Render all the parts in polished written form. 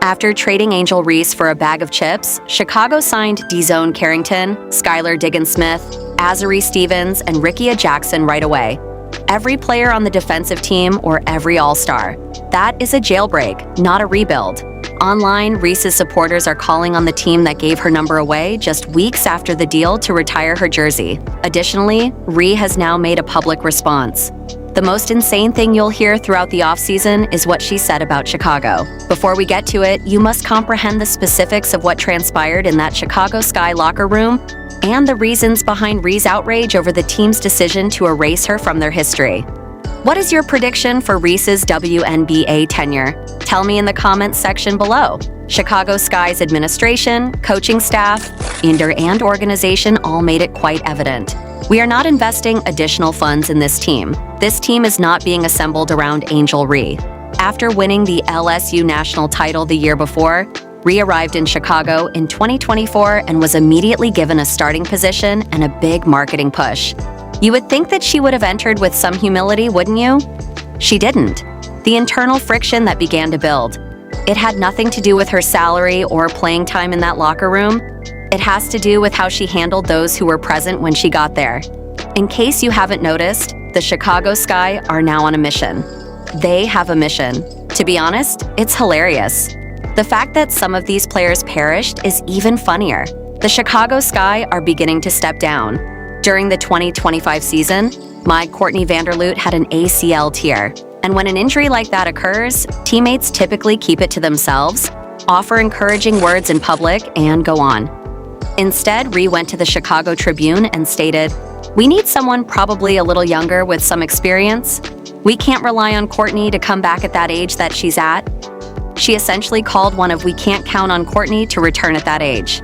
After trading Angel Reese for a bag of chips, Chicago signed DeZone Carrington, Skylar Diggins-Smith, Azari Stevens, and Rickia Jackson right away. Every player on the defensive team or every all-star. That is a jailbreak, not a rebuild. Online, Reese's supporters are calling on the team that gave her number away just weeks after the deal to retire her jersey. Additionally, Ree has now made a public response. The most insane thing you'll hear throughout the offseason is what she said about Chicago. Before we get to it, you must comprehend the specifics of what transpired in that Chicago Sky locker room and the reasons behind Ree's outrage over the team's decision to erase her from their history. What is your prediction for Reese's WNBA tenure? Tell me in the comments section below. Chicago Sky's administration, coaching staff, and organization all made it quite evident. We are not investing additional funds in this team. This team is not being assembled around Angel Ree. After winning the LSU national title the year before, Ree arrived in Chicago in 2024 and was immediately given a starting position and a big marketing push. You would think that she would have entered with some humility, wouldn't you? She didn't. The internal friction that began to build. It had nothing to do with her salary or playing time in that locker room. It has to do with how she handled those who were present when she got there. In case you haven't noticed, the Chicago Sky are now on a mission. They have a mission. To be honest, it's hilarious. The fact that some of these players perished is even funnier. The Chicago Sky are beginning to step down. During the 2025 season, Courtney Vanderloot had an ACL tear. And when an injury like that occurs, teammates typically keep it to themselves, offer encouraging words in public, and go on. Instead, Ree went to the Chicago Tribune and stated, "We need someone probably a little younger with some experience. We can't rely on Courtney to come back at that age that she's at." She essentially called one of "We can't count on Courtney to return at that age."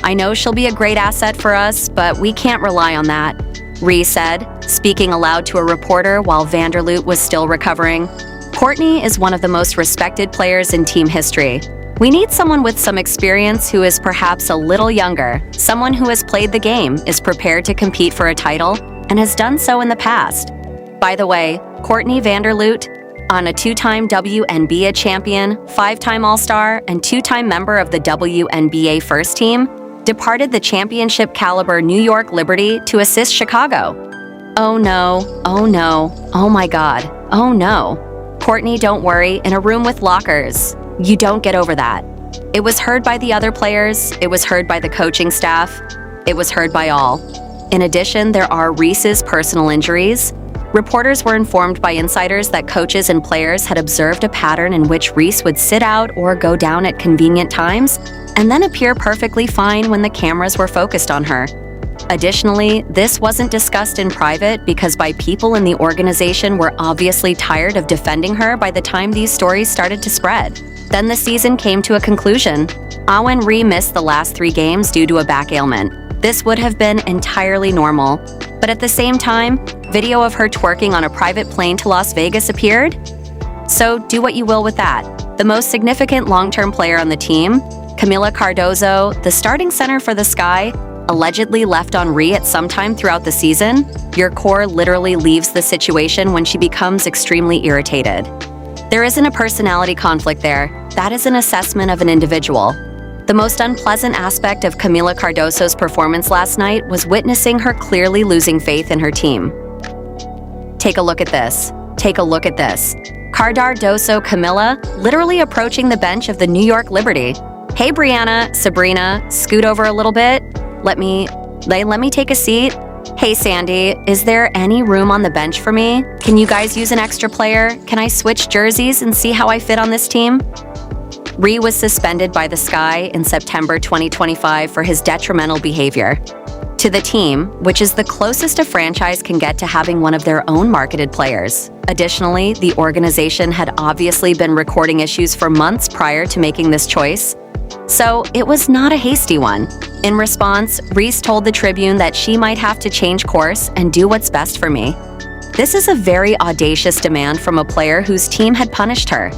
"I know she'll be a great asset for us, but we can't rely on that," Ree said, speaking aloud to a reporter while Vanderloot was still recovering. "Courtney is one of the most respected players in team history. We need someone with some experience who is perhaps a little younger, someone who has played the game, is prepared to compete for a title, and has done so in the past." By the way, Courtney Vanderloot, a two-time WNBA champion, five-time All-Star, and two-time member of the WNBA first team, departed the championship-caliber New York Liberty to assist Chicago. Oh no, oh no, oh my God, oh no. Courtney, don't worry, in a room with lockers. You don't get over that. It was heard by the other players, it was heard by the coaching staff, it was heard by all. In addition, there are Reese's personal injuries. Reporters were informed by insiders that coaches and players had observed a pattern in which Reese would sit out or go down at convenient times and then appear perfectly fine when the cameras were focused on her. Additionally, this wasn't discussed in private because people in the organization were obviously tired of defending her by the time these stories started to spread. Then the season came to a conclusion. When Ree missed the last 3 games due to a back ailment. This would have been entirely normal. But at the same time, video of her twerking on a private plane to Las Vegas appeared. So do what you will with that. The most significant long-term player on the team, Camila Cardozo, the starting center for the Sky, allegedly left on Ree at some time throughout the season. Your core literally leaves the situation when she becomes extremely irritated. There isn't a personality conflict there. That is an assessment of an individual. The most unpleasant aspect of Camila Cardozo's performance last night was witnessing her clearly losing faith in her team. Take a look at this. Take a look at this. Cardozo Camila literally approaching the bench of the New York Liberty. "Hey Brianna, Sabrina, scoot over a little bit. Let me take a seat. Hey Sandy, is there any room on the bench for me? Can you guys use an extra player? Can I switch jerseys and see how I fit on this team?" Ree was suspended by the Sky in September 2025 for his detrimental behavior to the team, which is the closest a franchise can get to having one of their own marketed players. Additionally, the organization had obviously been recording issues for months prior to making this choice, so it was not a hasty one. In response, Reese told the Tribune that she might have to change course and do what's best for me. This is a very audacious demand from a player whose team had punished her.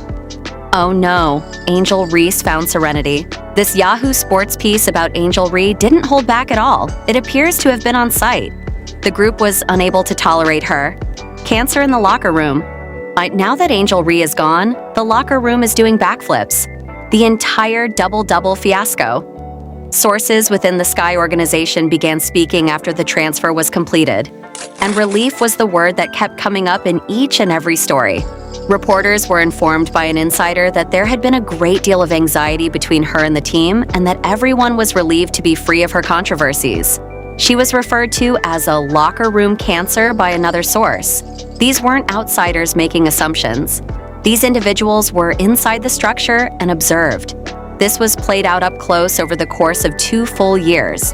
Oh no, Angel Reese found serenity. This Yahoo Sports piece about Angel Ree didn't hold back at all. It appears to have been on site. The group was unable to tolerate her. Cancer in the locker room. Now that Angel Ree is gone, the locker room is doing backflips. The entire double-double fiasco. Sources within the Sky organization began speaking after the transfer was completed, and relief was the word that kept coming up in each and every story. Reporters were informed by an insider that there had been a great deal of anxiety between her and the team, and that everyone was relieved to be free of her controversies. She was referred to as a locker room cancer by another source. These weren't outsiders making assumptions. These individuals were inside the structure and observed. This was played out up close over the course of 2 full years,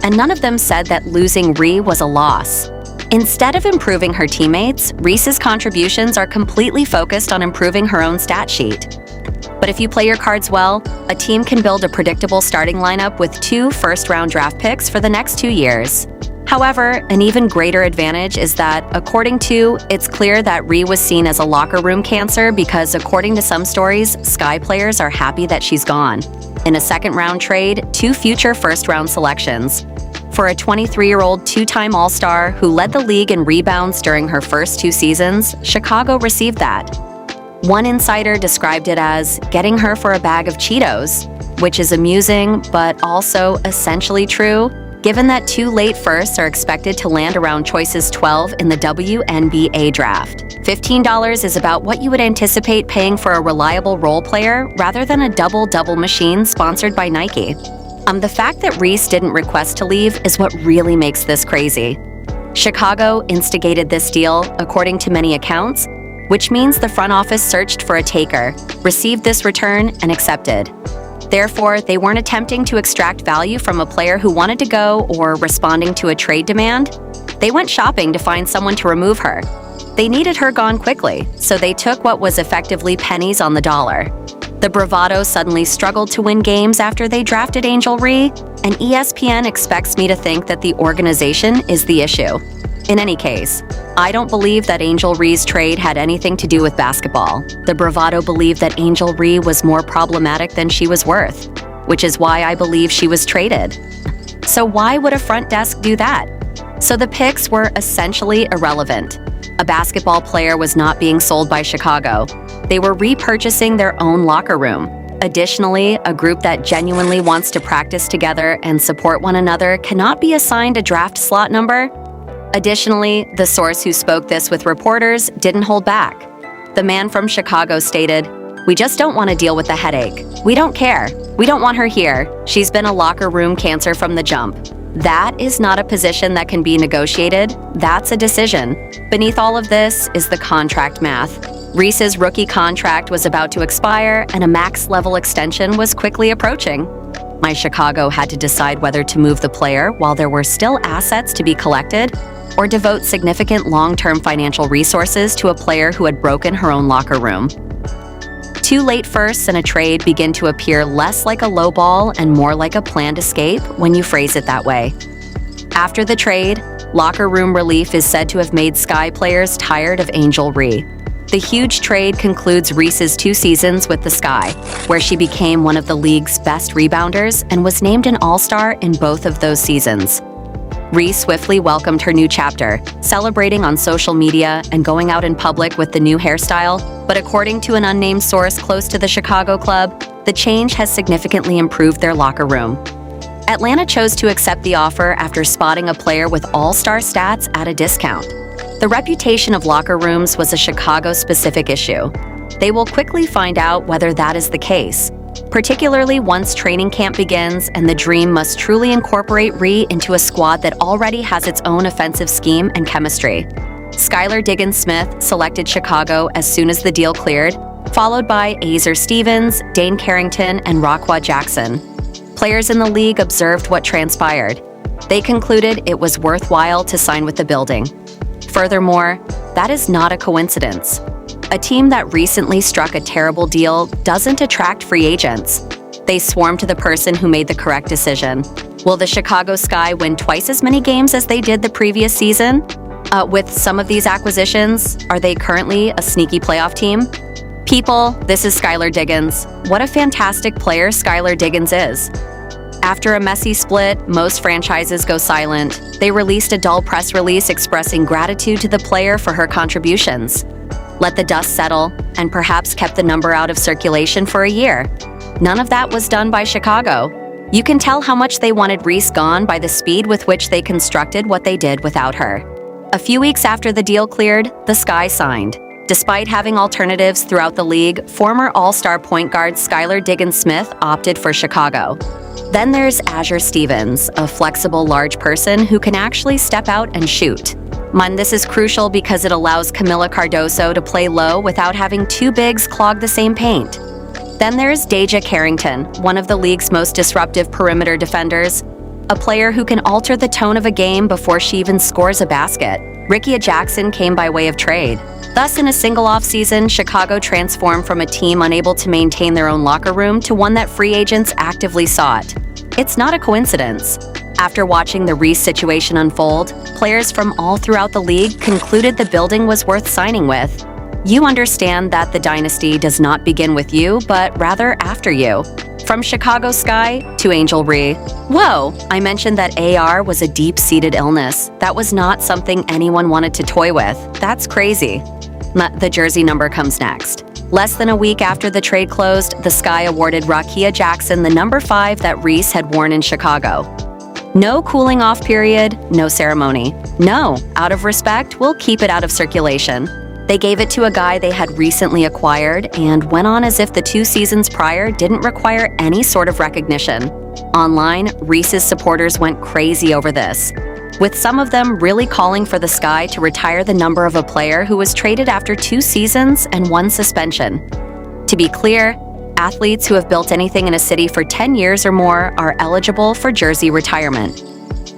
and none of them said that losing Ree was a loss. Instead of improving her teammates, Reese's contributions are completely focused on improving her own stat sheet. But if you play your cards well, a team can build a predictable starting lineup with 2 first-round draft picks for the next 2 years. However, an even greater advantage is that, according to, it's clear that Ree was seen as a locker room cancer because, according to some stories, Sky players are happy that she's gone. In a second-round trade, 2 future first-round selections. For a 23-year-old 2-time All-Star who led the league in rebounds during her first 2 seasons, Chicago received that. One insider described it as getting her for a bag of Cheetos, which is amusing but also essentially true, given that 2 late firsts are expected to land around choices 12 in the WNBA draft. $15 is about what you would anticipate paying for a reliable role player rather than a double-double machine sponsored by Nike. The fact that Reese didn't request to leave is what really makes this crazy. Chicago instigated this deal, according to many accounts, which means the front office searched for a taker, received this return, and accepted. Therefore, they weren't attempting to extract value from a player who wanted to go or responding to a trade demand. They went shopping to find someone to remove her. They needed her gone quickly, so they took what was effectively pennies on the dollar. The Bravado suddenly struggled to win games after they drafted Angel Ree, and ESPN expects me to think that the organization is the issue. In any case, I don't believe that Angel Ree's trade had anything to do with basketball. The Bravado believed that Angel Ree was more problematic than she was worth, which is why I believe she was traded. So why would a front desk do that? So the picks were essentially irrelevant. A basketball player was not being sold by Chicago. They were repurchasing their own locker room. Additionally, a group that genuinely wants to practice together and support one another cannot be assigned a draft slot number. Additionally, the source who spoke this with reporters didn't hold back. The man from Chicago stated, "We just don't want to deal with the headache. We don't care. We don't want her here. She's been a locker room cancer from the jump." That is not a position that can be negotiated. That's a decision. Beneath all of this is the contract math. Reese's rookie contract was about to expire, and a max-level extension was quickly approaching. My Chicago had to decide whether to move the player while there were still assets to be collected, or devote significant long-term financial resources to a player who had broken her own locker room. 2 late firsts and a trade begin to appear less like a low ball and more like a planned escape when you phrase it that way. After the trade, locker room relief is said to have made Sky players tired of Angel Ree. The huge trade concludes Reese's 2 seasons with the Sky, where she became one of the league's best rebounders and was named an All-Star in both of those seasons. Reese swiftly welcomed her new chapter, celebrating on social media and going out in public with the new hairstyle, but according to an unnamed source close to the Chicago club, the change has significantly improved their locker room. Atlanta chose to accept the offer after spotting a player with all-star stats at a discount. The reputation of locker rooms was a Chicago-specific issue. They will quickly find out whether that is the case, particularly once training camp begins and the dream must truly incorporate Ree into a squad that already has its own offensive scheme and chemistry. Skylar Diggins-Smith selected Chicago as soon as the deal cleared, followed by Azer Stevens, Dane Carrington, and Rockwell Jackson. Players in the league observed what transpired. They concluded it was worthwhile to sign with the building. Furthermore, that is not a coincidence. A team that recently struck a terrible deal doesn't attract free agents. They swarm to the person who made the correct decision. Will the Chicago Sky win twice as many games as they did the previous season? With some of these acquisitions, are they currently a sneaky playoff team? People, this is Skylar Diggins. What a fantastic player Skylar Diggins is. After a messy split, most franchises go silent. They released a dull press release expressing gratitude to the player for her contributions. Let the dust settle, and perhaps kept the number out of circulation for a year. None of that was done by Chicago. You can tell how much they wanted Reese gone by the speed with which they constructed what they did without her. A few weeks after the deal cleared, the Sky signed. Despite having alternatives throughout the league, former All-Star point guard Skylar Diggins-Smith opted for Chicago. Then there's Azure Stevens, a flexible large person who can actually step out and shoot. This is crucial because it allows Camila Cardoso to play low without having two bigs clog the same paint. Then there's Deja Carrington, one of the league's most disruptive perimeter defenders, a player who can alter the tone of a game before she even scores a basket. Ricky Jackson came by way of trade. Thus, in a single offseason, Chicago transformed from a team unable to maintain their own locker room to one that free agents actively sought. It's not a coincidence. After watching the Reese situation unfold, players from all throughout the league concluded the building was worth signing with. You understand that the dynasty does not begin with you, but rather after you. From Chicago Sky to Angel Reese. Whoa, I mentioned that AR was a deep-seated illness. That was not something anyone wanted to toy with. That's crazy. The jersey number comes next. Less than a week after the trade closed, the Sky awarded Rickea Jackson the number 5 that Reese had worn in Chicago. No cooling off period, no ceremony. No, out of respect, we'll keep it out of circulation. They gave it to a guy they had recently acquired and went on as if the 2 seasons prior didn't require any sort of recognition. Online, Reese's supporters went crazy over this, with some of them really calling for the Sky to retire the number of a player who was traded after 2 seasons and 1 suspension. To be clear, athletes who have built anything in a city for 10 years or more are eligible for jersey retirement.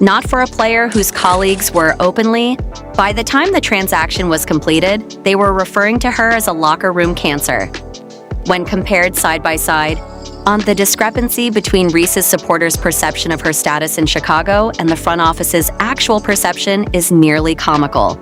Not for a player whose colleagues were openly. By the time the transaction was completed, they were referring to her as a locker room cancer. When compared side by side, on the discrepancy between Reese's supporters' perception of her status in Chicago and the front office's actual perception is nearly comical.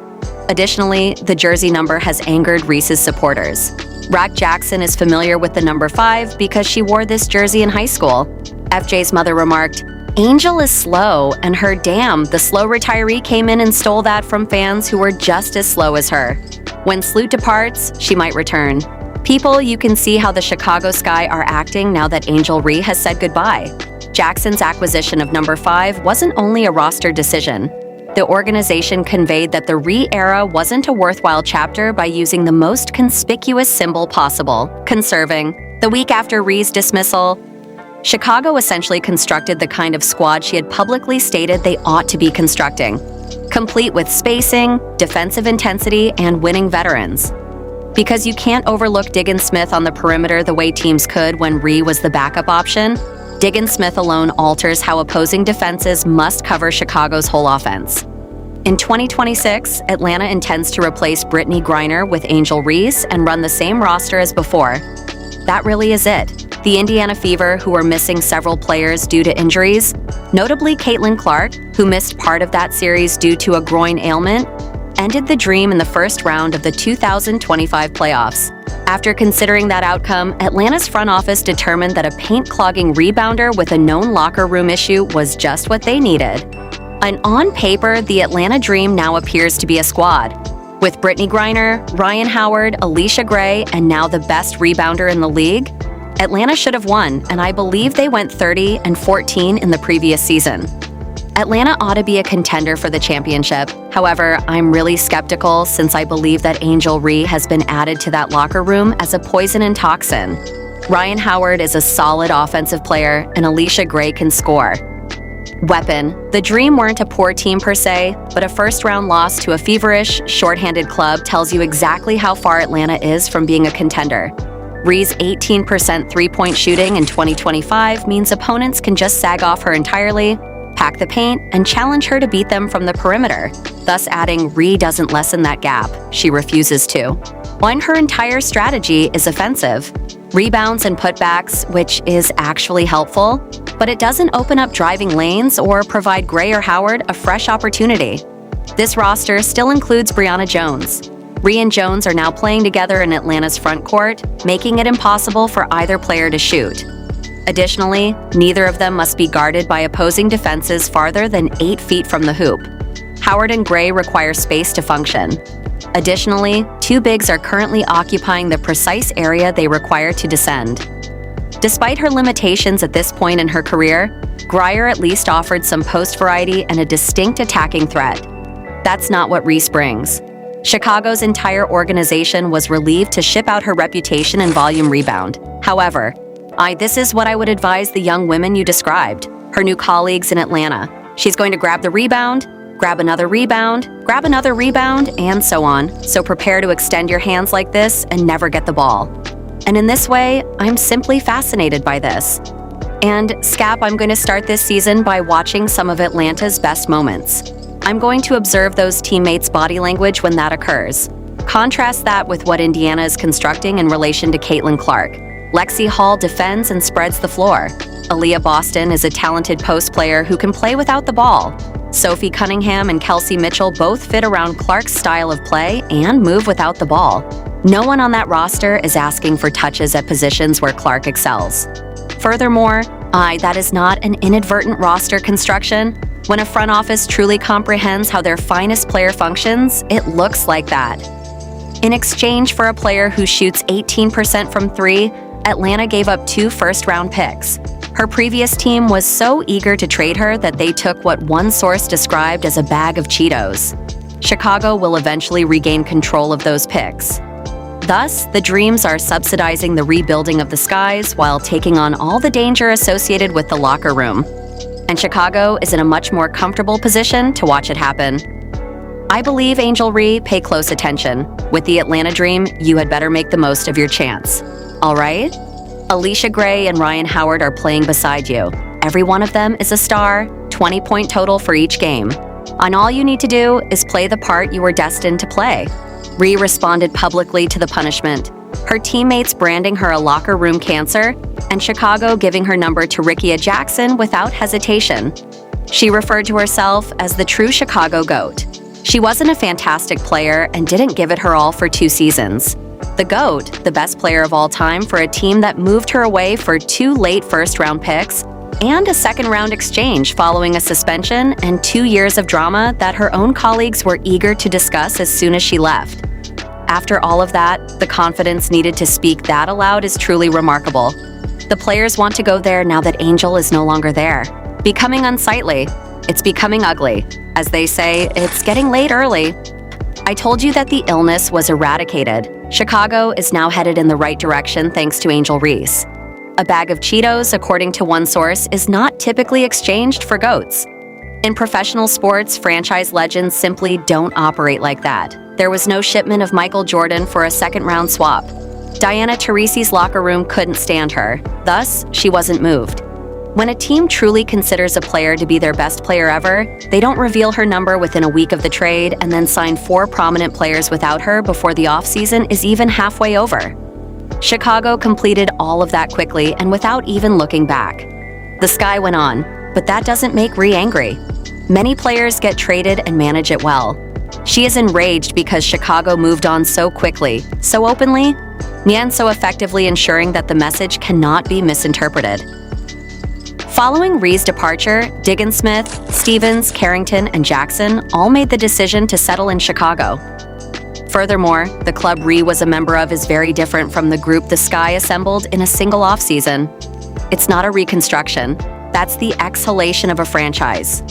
Additionally, the jersey number has angered Reese's supporters. Rack Jackson is familiar with the number 5 because she wore this jersey in high school. FJ's mother remarked, "Angel is slow, and her damn, the slow retiree came in and stole that from fans who were just as slow as her. When Sloot departs, she might return." People, you can see how the Chicago Sky are acting now that Angel Reese has said goodbye. Jackson's acquisition of number 5 wasn't only a roster decision. The organization conveyed that the Reese era wasn't a worthwhile chapter by using the most conspicuous symbol possible, conserving. The week after Reese's dismissal, Chicago essentially constructed the kind of squad she had publicly stated they ought to be constructing, complete with spacing, defensive intensity, and winning veterans. Because you can't overlook Diggins-Smith on the perimeter the way teams could when Reese was the backup option, Diggins-Smith alone alters how opposing defenses must cover Chicago's whole offense. In 2026, Atlanta intends to replace Brittany Griner with Angel Reese and run the same roster as before. That really is it. The Indiana Fever, who were missing several players due to injuries, notably Caitlin Clark, who missed part of that series due to a groin ailment, ended the dream in the first round of the 2025 playoffs. After considering that outcome, Atlanta's front office determined that a paint-clogging rebounder with a known locker room issue was just what they needed. And on paper, the Atlanta Dream now appears to be a squad. With Brittany Griner, Ryan Howard, Alicia Gray, and now the best rebounder in the league, Atlanta should have won, and I believe they went 30-14 in the previous season. Atlanta ought to be a contender for the championship. However, I'm really skeptical since I believe that Angel Reese has been added to that locker room as a poison and toxin. Ryan Howard is a solid offensive player, and Alicia Gray can score. Weapon. The Dream weren't a poor team per se, but a first-round loss to a feverish, shorthanded club tells you exactly how far Atlanta is from being a contender. Reese's 18% three-point shooting in 2025 means opponents can just sag off her entirely, pack the paint, and challenge her to beat them from the perimeter. Thus adding Reese doesn't lessen that gap. She refuses to. When her entire strategy is offensive. Rebounds and putbacks, which is actually helpful, but it doesn't open up driving lanes or provide Gray or Howard a fresh opportunity. This roster still includes Brianna Jones. Reese and Jones are now playing together in Atlanta's front court, making it impossible for either player to shoot. Additionally, neither of them must be guarded by opposing defenses farther than 8 feet from the hoop. Howard and Gray require space to function. Additionally, 2 bigs are currently occupying the precise area they require to descend. Despite her limitations at this point in her career, Grier at least offered some post variety and a distinct attacking threat. That's not what Reese brings. Chicago's entire organization was relieved to ship out her reputation and volume rebound. However, this is what I would advise the young women you described, her new colleagues in Atlanta. She's going to grab the rebound, grab another rebound, grab another rebound, and so on. So prepare to extend your hands like this and never get the ball. And in this way, I'm simply fascinated by this. And Scap, I'm going to start this season by watching some of Atlanta's best moments. I'm going to observe those teammates' body language when that occurs. Contrast that with what Indiana is constructing in relation to Caitlin Clark. Lexi Hall defends and spreads the floor. Aaliyah Boston is a talented post player who can play without the ball. Sophie Cunningham and Kelsey Mitchell both fit around Clark's style of play and move without the ball. No one on that roster is asking for touches at positions where Clark excels. Furthermore, that is not an inadvertent roster construction. When a front office truly comprehends how their finest player functions, it looks like that. In exchange for a player who shoots 18% from three, Atlanta gave up 2 first-round picks. Her previous team was so eager to trade her that they took what one source described as a bag of Cheetos. Chicago will eventually regain control of those picks. Thus, the Dreams are subsidizing the rebuilding of the skies while taking on all the danger associated with the locker room. And Chicago is in a much more comfortable position to watch it happen. I believe, Angel Ree, pay close attention. With the Atlanta Dream, you had better make the most of your chance. All right? Alicia Gray and Ryan Howard are playing beside you. Every one of them is a star, 20-point total for each game. And all you need to do is play the part you were destined to play. Ree responded publicly to the punishment, her teammates branding her a locker room cancer, and Chicago giving her number to Ricky Jackson without hesitation. She referred to herself as the true Chicago GOAT. She wasn't a fantastic player and didn't give it her all for 2 seasons. The GOAT, the best player of all time for a team that moved her away for 2 late first-round picks and a second-round exchange following a suspension and 2 years of drama that her own colleagues were eager to discuss as soon as she left. After all of that, the confidence needed to speak that aloud is truly remarkable. The players want to go there now that Angel is no longer there. Becoming unsightly. It's becoming ugly. As they say, it's getting late early. I told you that the illness was eradicated. Chicago is now headed in the right direction thanks to Angel Reese. A bag of Cheetos, according to one source, is not typically exchanged for GOATs. In professional sports, franchise legends simply don't operate like that. There was no shipment of Michael Jordan for a second-round swap. Diana Taurasi's locker room couldn't stand her. Thus, she wasn't moved. When a team truly considers a player to be their best player ever, they don't reveal her number within a week of the trade and then sign 4 prominent players without her before the offseason is even halfway over. Chicago completed all of that quickly and without even looking back. The sky went on, but that doesn't make Ree angry. Many players get traded and manage it well. She is enraged because Chicago moved on so quickly, so openly, and so effectively ensuring that the message cannot be misinterpreted. Following Ree's departure, Diggins-Smith, Stevens, Carrington, and Jackson all made the decision to settle in Chicago. Furthermore, the club Ree was a member of is very different from the group the Sky assembled in a single offseason. It's not a reconstruction. That's the exhalation of a franchise.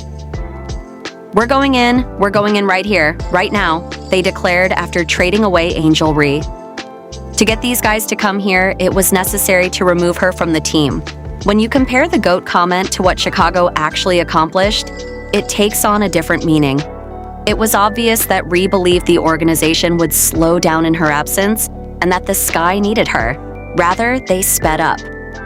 We're going in right here, right now, they declared after trading away Angel Ree. To get these guys to come here, it was necessary to remove her from the team. When you compare the GOAT comment to what Chicago actually accomplished, it takes on a different meaning. It was obvious that Ree believed the organization would slow down in her absence and that the Sky needed her. Rather, they sped up.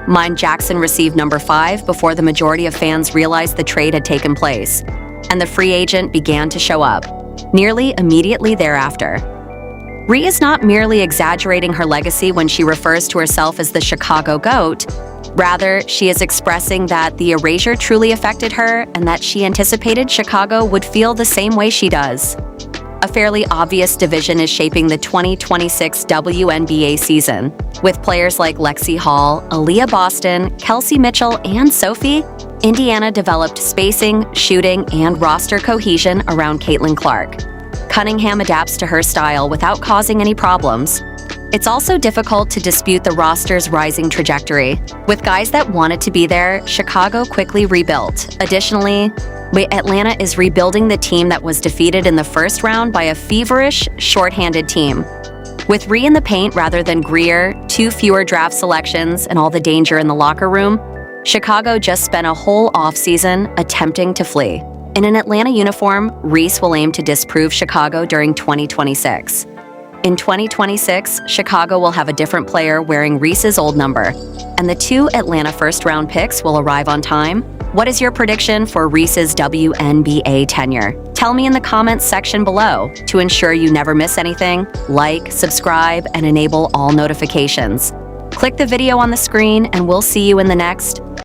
Mine Jackson received number 5 before the majority of fans realized the trade had taken place, and the free agent began to show up, nearly immediately thereafter. Ree is not merely exaggerating her legacy when she refers to herself as the Chicago GOAT. Rather, she is expressing that the erasure truly affected her and that she anticipated Chicago would feel the same way she does. A fairly obvious division is shaping the 2026 WNBA season. With players like Lexi Hall, Aaliyah Boston, Kelsey Mitchell, and Sophie, Indiana developed spacing, shooting, and roster cohesion around Caitlin Clark. Cunningham adapts to her style without causing any problems. It's also difficult to dispute the roster's rising trajectory. With guys that wanted to be there, Chicago quickly rebuilt. Additionally, Atlanta is rebuilding the team that was defeated in the first round by a feverish, shorthanded team. With Ree in the paint rather than Greer, 2 fewer draft selections, and all the danger in the locker room, Chicago just spent a whole offseason attempting to flee. In an Atlanta uniform, Reese will aim to disprove Chicago during 2026. In 2026, Chicago will have a different player wearing Reese's old number, and the 2 Atlanta first-round picks will arrive on time. What is your prediction for Reese's WNBA tenure? Tell me in the comments section below. To ensure you never miss anything, like, subscribe, and enable all notifications. Click the video on the screen, and we'll see you in the next